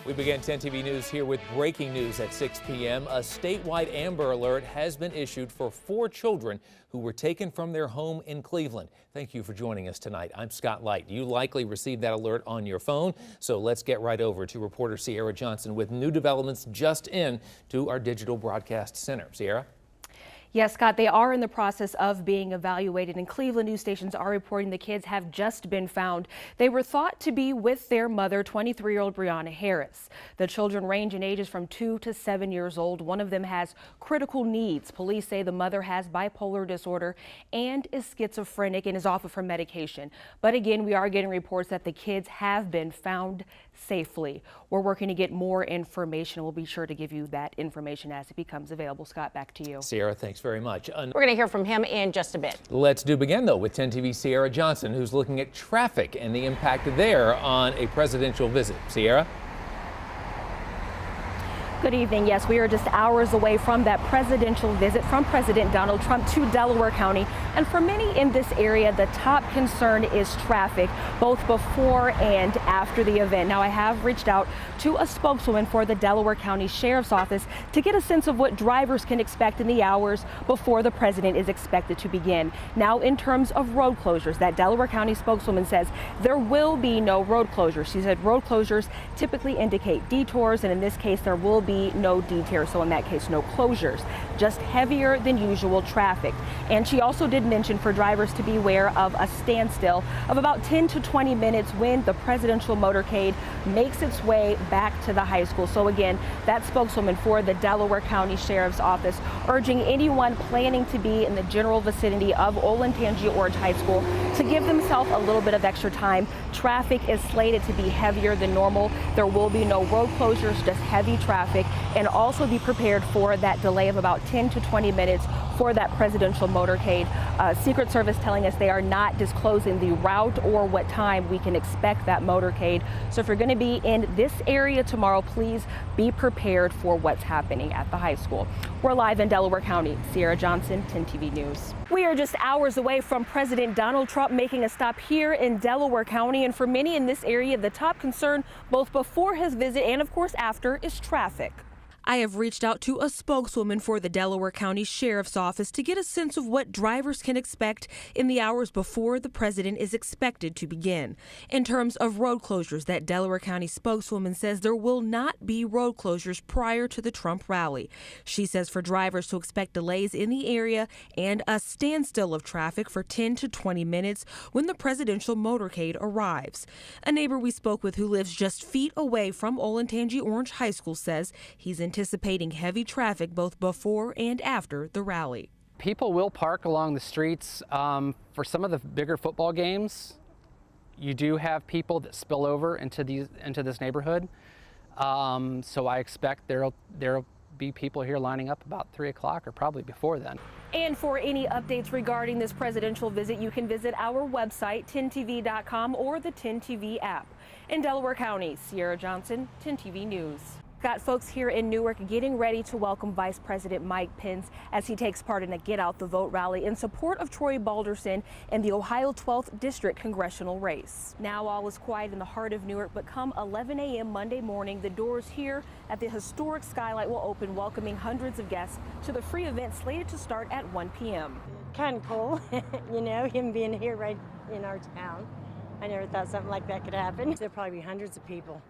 We began 10 TV News here with breaking news at 6 p.m. A statewide Amber Alert has been issued for 4 children who were taken from their home in Cleveland. Thank you for joining us tonight. I'm Scott Light. You likely received that alert on your phone, so let's get right over to reporter Cierra Johnson with new developments just in to our digital broadcast center. Cierra? Yes, Scott, they are in the process of being evaluated, and Cleveland news stations are reporting the kids have just been found. They were thought to be with their mother, 23-year-old Brianna Harris. The children range in ages from 2 to 7 years old. One of them has critical needs. Police say the mother has bipolar disorder and is schizophrenic and is off of her medication. But again, we are getting reports that the kids have been found safely. We're working to get more information. We'll be sure to give you that information as it becomes available. Scott, back to you. Cierra, thanks very much. We're going to hear from him in just a bit. Let's do begin, though, with 10 TV's Cierra Johnson, who's looking at traffic and the impact there on a presidential visit. Cierra? Good evening. Yes, we are just hours away from that presidential visit from President Donald Trump to Delaware County. And for many in this area, the top concern is traffic, both before and after the event. Now, I have reached out to a spokeswoman for the Delaware County Sheriff's Office to get a sense of what drivers can expect in the hours before the president is expected to begin. Now, in terms of road closures, that Delaware County spokeswoman says there will be no road closures. She said road closures typically indicate detours, and in this case, there will be no detours, so in that case, no closures, just heavier than usual traffic. And she also did mention for drivers to be aware of a standstill of about 10 to 20 minutes when the presidential motorcade makes its way back to the high school. So again, that spokeswoman for the Delaware County Sheriff's Office urging anyone planning to be in the general vicinity of Olentangy Orange High School to give themselves a little bit of extra time. Traffic is slated to be heavier than normal. There will be no road closures, just heavy traffic, and also be prepared for that delay of about 10 to 20 minutes for that presidential motorcade. Secret Service telling us they are not disclosing the route or what time we can expect that motorcade. So if you're going to be in this area tomorrow, please be prepared for what's happening at the high school. We're live in Delaware County. Cierra Johnson, 10 TV News. We are just hours away from President Donald Trump making a stop here in Delaware County. And for many in this area, the top concern both before his visit and of course after is traffic. I have reached out to a spokeswoman for the Delaware County Sheriff's Office to get a sense of what drivers can expect in the hours before the president is expected to begin. In terms of road closures, that Delaware County spokeswoman says there will not be road closures prior to the Trump rally. She says for drivers to expect delays in the area and a standstill of traffic for 10 to 20 minutes when the presidential motorcade arrives. A neighbor we spoke with who lives just feet away from Olentangy Orange High School says he's anticipating heavy traffic both before and after the rally. People will park along the streets. For some of the bigger football games, you do have people that spill over into this neighborhood. So I expect there'll be people here lining up about 3 o'clock or probably before then. And for any updates regarding this presidential visit, you can visit our website, 10tv.com, or the 10TV app. In Delaware County, Cierra Johnson, 10TV News. Got folks here in Newark getting ready to welcome Vice President Mike Pence as he takes part in a Get Out the Vote rally in support of Troy Balderson in the Ohio 12th District congressional race. Now all is quiet in the heart of Newark, but come 11 a.m. Monday morning, the doors here at the historic Skylight will open, welcoming hundreds of guests to the free event slated to start at 1 p.m. Kind of cool, you know, him being here right in our town. I never thought something like that could happen. There'll probably be hundreds of people.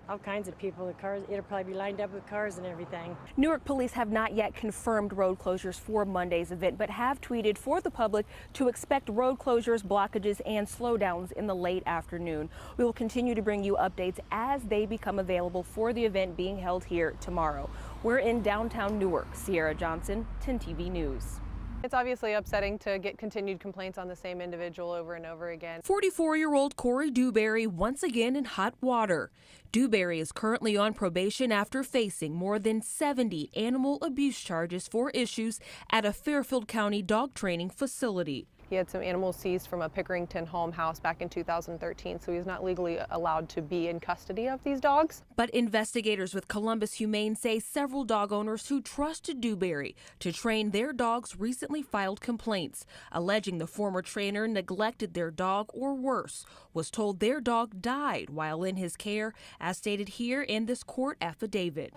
All kinds of people, the cars, it'll probably be lined up with cars and everything. Newark police have not yet confirmed road closures for Monday's event, but have tweeted for the public to expect road closures, blockages, and slowdowns in the late afternoon. We will continue to bring you updates as they become available for the event being held here tomorrow. We're in downtown Newark. Cierra Johnson, 10 TV News. It's obviously upsetting to get continued complaints on the same individual over and over again. 44-year-old Corey Dewberry once again in hot water. Dewberry is currently on probation after facing more than 70 animal abuse charges for issues at a Fairfield County dog training facility. He had some animals seized from a Pickerington home house back in 2013, so he's not legally allowed to be in custody of these dogs. But investigators with Columbus Humane say several dog owners who trusted Dewberry to train their dogs recently filed complaints, alleging the former trainer neglected their dog or worse, was told their dog died while in his care, as stated here in this court affidavit.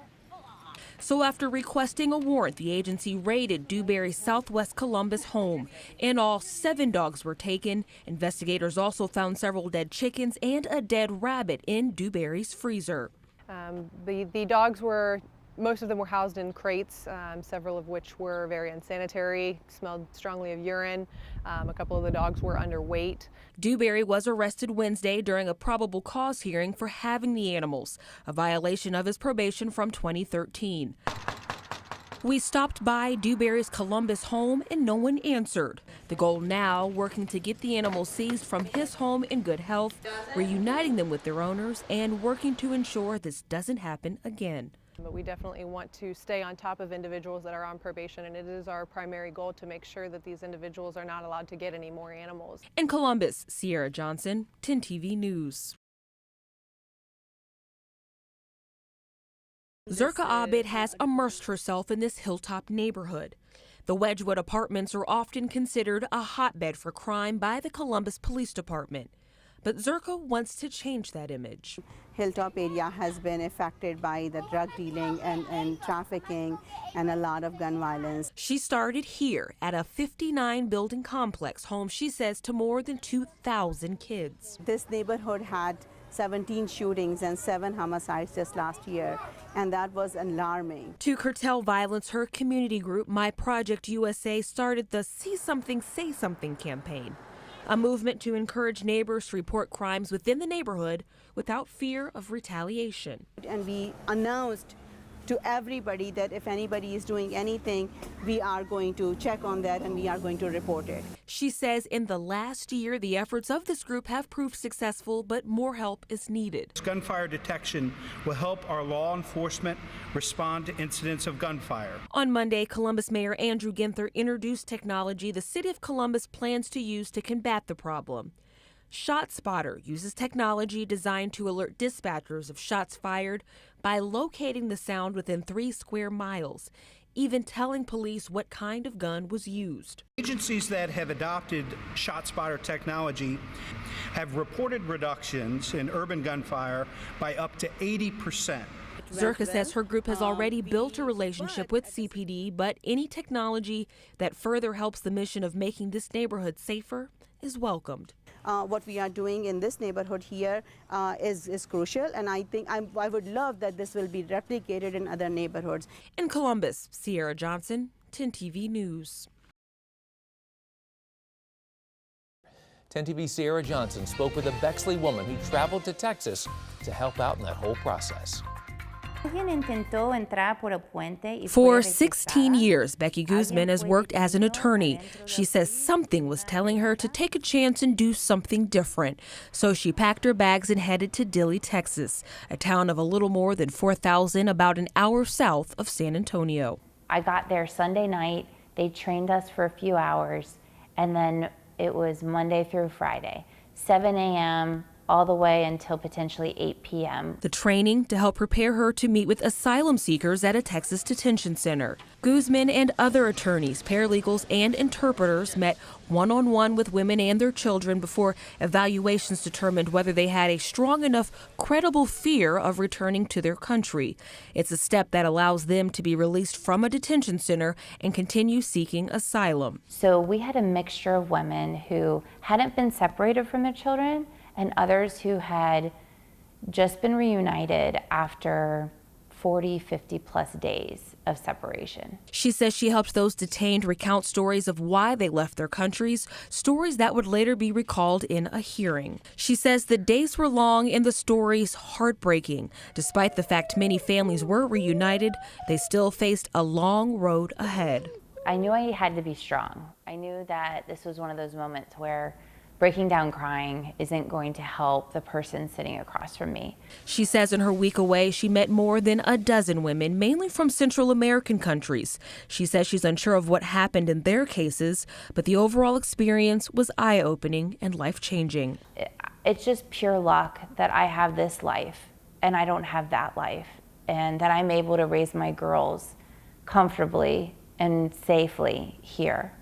So after requesting a warrant, the agency raided Dewberry's Southwest Columbus home. In all, 7 dogs were taken. Investigators also found several dead chickens and a dead rabbit in Dewberry's freezer. The dogs were, most of them were housed in crates, several of which were very unsanitary, smelled strongly of urine. A couple of the dogs were underweight. Dewberry was arrested Wednesday during a probable cause hearing for having the animals, a violation of his probation from 2013. We stopped by Dewberry's Columbus home and no one answered. The goal now, working to get the animals seized from his home in good health, reuniting them with their owners, and working to ensure this doesn't happen again. But we definitely want to stay on top of individuals that are on probation, and it is our primary goal to make sure that these individuals are not allowed to get any more animals. In Columbus, Cierra Johnson, 10 TV News. Zerka Abid has immersed herself in this hilltop neighborhood. The Wedgwood apartments are often considered a hotbed for crime by the Columbus Police Department. But Zerka wants to change that image. Hilltop area has been affected by the drug dealing and trafficking and a lot of gun violence. She started here at a 59-building complex home, she says, to more than 2,000 kids. This neighborhood had 17 shootings and 7 homicides just last year, and that was alarming. To curtail violence, her community group, My Project USA, started the See Something, Say Something campaign, a movement to encourage neighbors to report crimes within the neighborhood without fear of retaliation. And we announced to everybody that if anybody is doing anything, we are going to check on that and we are going to report it. She says in the last year, the efforts of this group have proved successful, but more help is needed. Gunfire detection will help our law enforcement respond to incidents of gunfire. On Monday, Columbus Mayor Andrew Ginther introduced technology the city of Columbus plans to use to combat the problem. ShotSpotter uses technology designed to alert dispatchers of shots fired by locating the sound within 3 square miles, even telling police what kind of gun was used. Agencies that have adopted ShotSpotter technology have reported reductions in urban gunfire by up to 80%. Zerka says her group has already built a relationship with CPD, but any technology that further helps the mission of making this neighborhood safer is welcomed. What we are doing in this neighborhood here is crucial, and I think I would love that this will be replicated in other neighborhoods. In Columbus, Cierra Johnson, 10 TV News. 10 TV's Cierra Johnson spoke with a Bexley woman who traveled to Texas to help out in that whole process. For 16 years, Becky Guzman has worked as an attorney. She says something was telling her to take a chance and do something different. So she packed her bags and headed to Dilley, Texas, a town of a little more than 4,000, about an hour south of San Antonio. I got there Sunday night. They trained us for a few hours, and then it was Monday through Friday, 7 a.m. all the way until potentially 8 p.m. The training to help prepare her to meet with asylum seekers at a Texas detention center. Guzman and other attorneys, paralegals, and interpreters met one-on-one with women and their children before evaluations determined whether they had a strong enough, credible fear of returning to their country. It's a step that allows them to be released from a detention center and continue seeking asylum. So we had a mixture of women who hadn't been separated from their children and others who had just been reunited after 40, 50 plus days of separation. She says she helped those detained recount stories of why they left their countries, stories that would later be recalled in a hearing. She says the days were long and the stories heartbreaking. Despite the fact many families were reunited, they still faced a long road ahead. I knew I had to be strong. I knew that this was one of those moments where breaking down crying isn't going to help the person sitting across from me. She says in her week away, she met more than a dozen women, mainly from Central American countries. She says she's unsure of what happened in their cases, but the overall experience was eye-opening and life-changing. It's just pure luck that I have this life and I don't have that life, and that I'm able to raise my girls comfortably and safely here.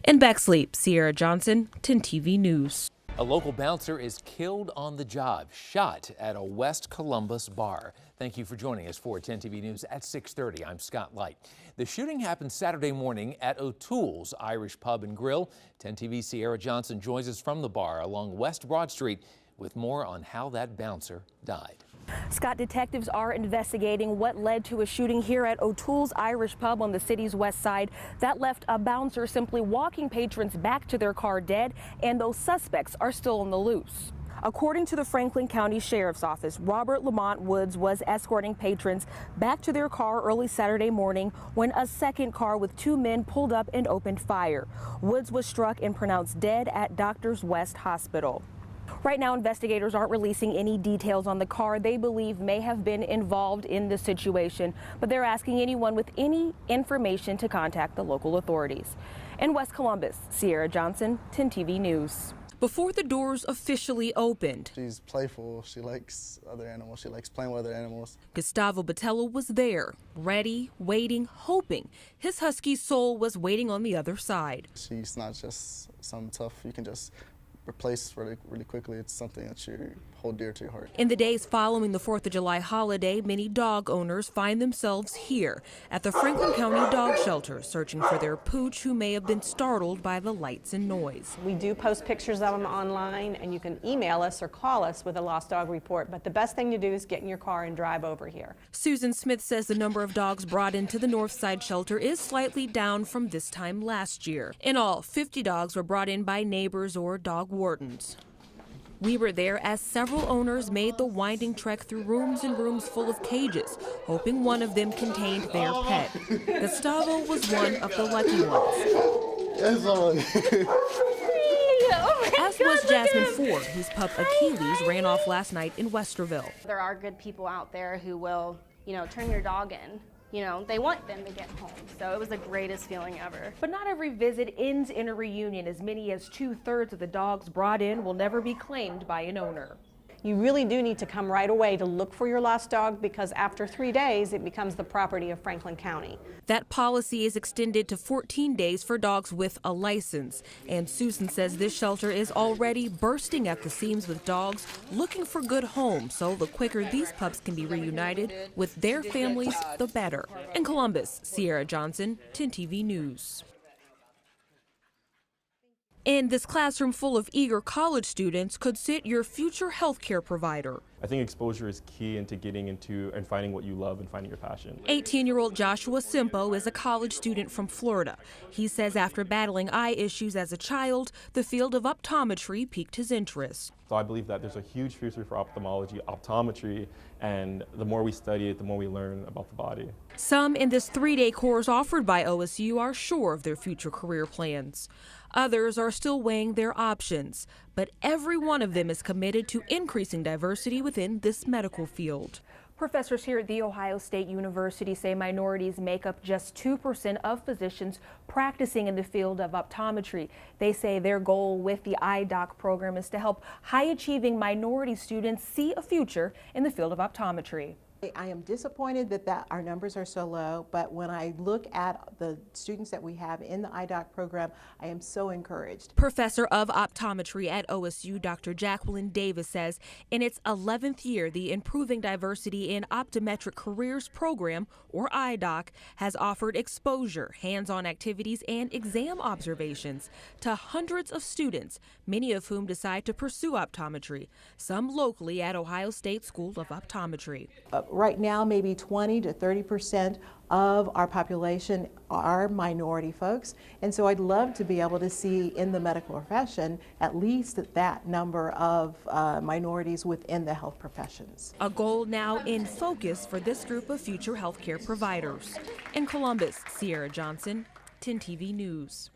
In Bexley, Cierra Johnson, 10 TV News. A local bouncer is killed on the job, shot at a West Columbus bar. Thank you for joining us for 10 TV News at 6:30. I'm Scott Light. The shooting happened Saturday morning at O'Toole's Irish Pub and Grill. 10 TV's Cierra Johnson joins us from the bar along West Broad Street with more on how that bouncer died. Scott, detectives are investigating what led to a shooting here at O'Toole's Irish Pub on the city's west side that left a bouncer simply walking patrons back to their car dead, and those suspects are still on the loose. According to the Franklin County Sheriff's Office, Robert Lamont Woods was escorting patrons back to their car early Saturday morning when a second car with two men pulled up and opened fire. Woods was struck and pronounced dead at Doctors West Hospital. Right now, investigators aren't releasing any details on the car they believe may have been involved in the situation, but they're asking anyone with any information to contact the local authorities. In West Columbus, Cierra Johnson, 10 TV News. Before the doors officially opened, she's playful. She likes other animals. She likes playing with other animals. Gustavo Botello was there, ready, waiting, hoping his husky's soul was waiting on the other side. She's not just something tough you can just replace really quickly. It's something that you hold dear to your heart. In the days following the 4th of July holiday, many dog owners find themselves here at the Franklin County Dog Shelter, searching for their pooch who may have been startled by the lights and noise. We do post pictures of them online, and you can email us or call us with a lost dog report, but the best thing to do is get in your car and drive over here. Susan Smith says the number of dogs brought into the North Side shelter is slightly down from this time last year. In all, 50 dogs were brought in by neighbors or dog wardens. We were there as several owners made the winding trek through rooms and rooms full of cages, hoping one of them contained their pet. Gustavo was one of the lucky ones. As was Jasmine Ford, whose pup Achilles ran off last night in Westerville. There are good people out there who will, turn your dog in. They want them to get home. So it was the greatest feeling ever. But not every visit ends in a reunion. As many as 2/3 of the dogs brought in will never be claimed by an owner. You really do need to come right away to look for your lost dog, because after 3 days, it becomes the property of Franklin County. That policy is extended to 14 days for dogs with a license. And Susan says this shelter is already bursting at the seams with dogs looking for good homes. So the quicker these pups can be reunited with their families, the better. In Columbus, Cierra Johnson, 10 TV News. And this classroom full of eager college students could sit your future healthcare provider. I think exposure is key into getting into and finding what you love and finding your passion. 18-year-old Joshua Simpo is a college student from Florida. He says after battling eye issues as a child, the field of optometry piqued his interest. So I believe that there's a huge future for optometry, and the more we study it, the more we learn about the body. Some in this 3-day course offered by OSU are sure of their future career plans. Others are still weighing their options, but every one of them is committed to increasing diversity within this medical field. Professors here at The Ohio State University say minorities make up just 2% of physicians practicing in the field of optometry. They say their goal with the iDoc program is to help high-achieving minority students see a future in the field of optometry. I am disappointed that our numbers are so low, but when I look at the students that we have in the iDoc program, I am so encouraged. Professor of optometry at OSU, Dr. Jacqueline Davis says in its 11th year, the Improving Diversity in Optometric Careers program, or iDoc, has offered exposure, hands-on activities, and exam observations to hundreds of students, many of whom decide to pursue optometry, some locally at Ohio State School of Optometry. Right now, maybe 20 to 30% of our population are minority folks, and so I'd love to be able to see in the medical profession at least that number of minorities within the health professions. A goal now in focus for this group of future healthcare providers. In Columbus, Cierra Johnson, 10 TV News.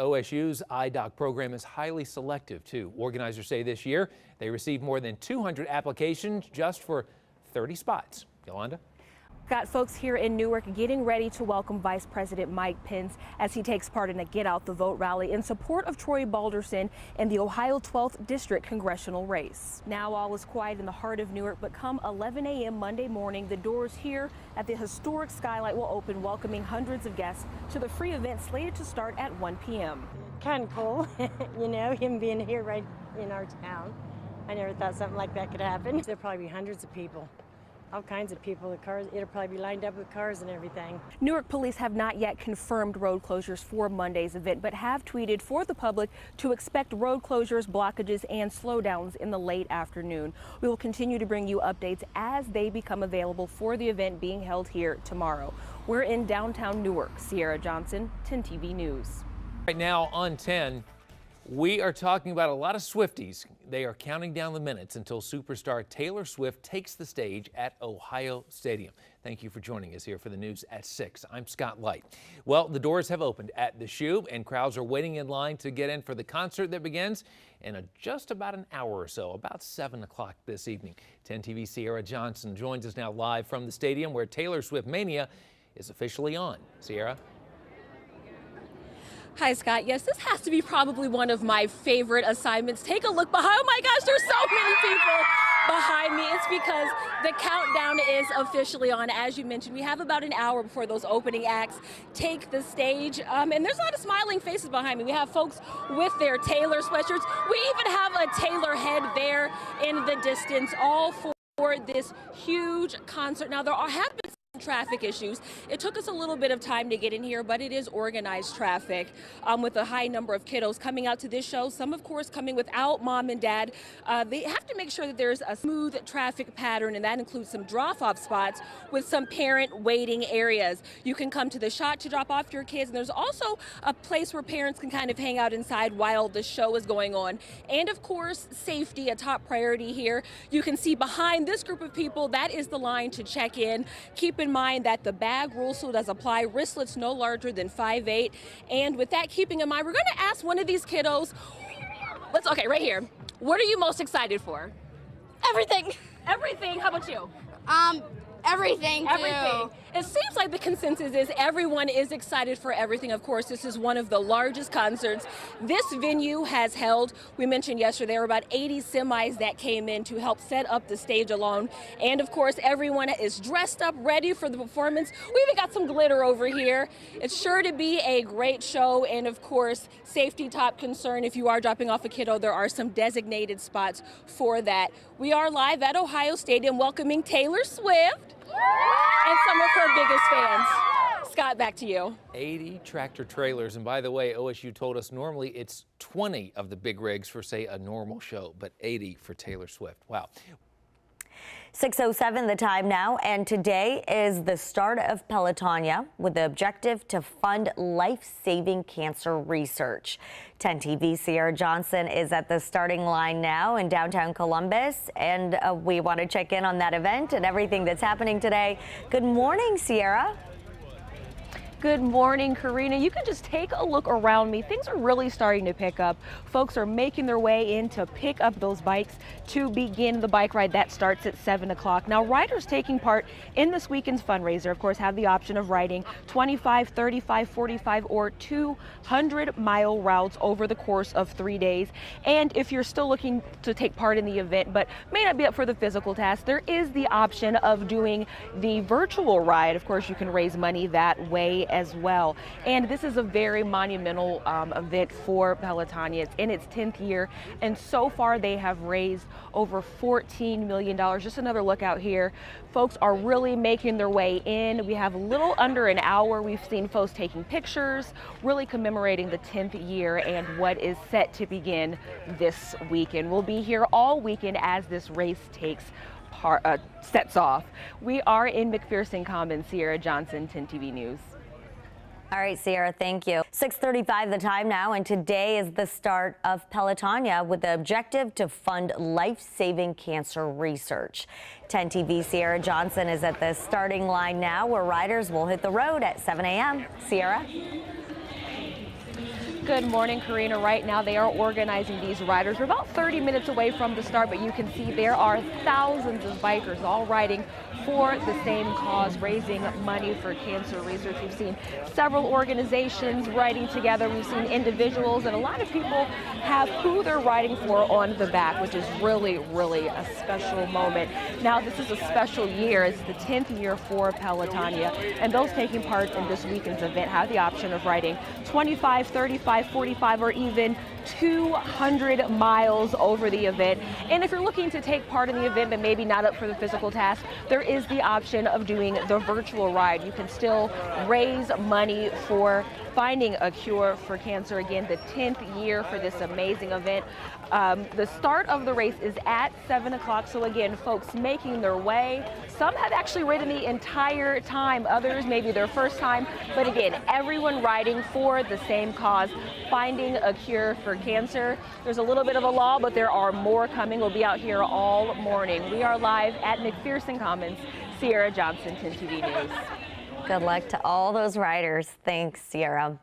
OSU's iDoc program is highly selective, too. Organizers say this year they received more than 200 applications just for 30 spots. Yolanda? Got folks here in Newark getting ready to welcome Vice President Mike Pence as he takes part in a Get Out the Vote rally in support of Troy Balderson in the Ohio 12th District congressional race. Now all is quiet in the heart of Newark, but come 11 a.m. Monday morning, the doors here at the historic Skylight will open, welcoming hundreds of guests to the free event slated to start at 1 p.m. Kind of cool, you know, him being here right in our town. I never thought something like that could happen. There'll probably be hundreds of people. All kinds of people, the cars, it'll probably be lined up with cars and everything. Newark police have not yet confirmed road closures for Monday's event, but have tweeted for the public to expect road closures, blockages, and slowdowns in the late afternoon. We will continue to bring you updates as they become available for the event being held here tomorrow. We're in downtown Newark. Cierra Johnson, 10 TV News. Right now on 10, we are talking about a lot of Swifties. They are counting down the minutes until superstar Taylor Swift takes the stage at Ohio Stadium. Thank you for joining us here for the news at 6. I'm Scott Light. Well, the doors have opened at the Shoe, and crowds are waiting in line to get in for the concert that begins in just about an hour or so, about 7 o'clock this evening. 10 TV Sierra Johnson joins us now live from the stadium where Taylor Swift Mania is officially on. Sierra? Hi, Scott. Yes, this has to be probably one of my favorite assignments. Take a look behind. Oh my gosh, there's so many people behind me. It's because the countdown is officially on. As you mentioned, we have about an hour before those opening acts take the stage. And there's a lot of smiling faces behind me. We have folks with their Taylor sweatshirts. We even have a Taylor head there in the distance, all for this huge concert. Now, there have been traffic issues. It took us a little bit of time to get in here, but it is organized traffic with a high number of kiddos coming out to this show. Some, of course, coming without mom and dad. They have to make sure that there's a smooth traffic pattern, and that includes some drop-off spots with some parent waiting areas. You can come to the shot to drop off your kids, and there's also a place where parents can kind of hang out inside while the show is going on. And, of course, safety, a top priority here. You can see behind this group of people, that is the line to check in. Keep in mind that the bag rule still does apply. Wristlets no larger than 5'8". And with that keeping in mind, we're going to ask one of these kiddos, okay, right here. What are you most excited for? Everything. Everything. How about you? Everything. Everything. It seems like the consensus is everyone is excited for everything. Of course, this is one of the largest concerts this venue has held. We mentioned yesterday there were about 80 semis that came in to help set up the stage alone. And of course, everyone is dressed up, ready for the performance. We even got some glitter over here. It's sure to be a great show. And of course, safety top concern. If you are dropping off a kiddo, there are some designated spots for that. We are live at Ohio Stadium welcoming Taylor Swift and some of her biggest fans. Scott, back to you. 80 tractor trailers. And by the way, OSU told us normally it's 20 of the big rigs for, say, a normal show, but 80 for Taylor Swift. Wow. 6:07 the time now, and today is the start of Pelotonia with the objective to fund life-saving cancer research. 10 TV Sierra Johnson is at the starting line now in downtown Columbus, and we want to check in on that event and everything that's happening today. Good morning, Sierra. Good morning, Karina. You can just take a look around me. Things are really starting to pick up. Folks are making their way in to pick up those bikes to begin the bike ride that starts at 7 o'clock. Now, riders taking part in this weekend's fundraiser, of course, have the option of riding 25, 35, 45, or 200-mile routes over the course of 3 days. And if you're still looking to take part in the event but may not be up for the physical task, there is the option of doing the virtual ride. Of course, you can raise money that way as well. And this is a very monumental event for Pelotonia. It's in its 10th year, and so far they have raised over $14 million. Just another look out here. Folks are really making their way in. We have a little under an hour. We've seen folks taking pictures, really commemorating the 10th year and what is set to begin this weekend. We'll be here all weekend as this race sets off. We are in McPherson Commons. Sierra Johnson, 10 TV News. All right, Sierra, thank you. 6:35 the time now, and today is the start of Pelotonia with the objective to fund life-saving cancer research. 10 TV Sierra Johnson is at the starting line now, where riders will hit the road at 7 a.m. Sierra? Good morning, Karina. Right now they are organizing these riders. We're about 30 minutes away from the start, but you can see there are thousands of bikers all riding for the same cause, raising money for cancer research. We've seen several organizations riding together. We've seen individuals, and a lot of people have who they're riding for on the back, which is really, really a special moment. Now, this is a special year. It's the 10th year for Pelotonia, and those taking part in this weekend's event have the option of riding 25, 35, 45, or even 200 miles over the event. And if you're looking to take part in the event but maybe not up for the physical task, there is the option of doing the virtual ride. You can still raise money for finding a cure for cancer. Again, the 10th year for this amazing event. The start of the race is at 7 o'clock. So again, folks making their way. Some have actually ridden the entire time. Others maybe their first time. But again, everyone riding for the same cause, finding a cure for cancer. There's a little bit of a lull, but there are more coming. We'll be out here all morning. We are live at McPherson Commons. Cierra Johnson, 10 TV News. Good luck to all those riders. Thanks, Cierra.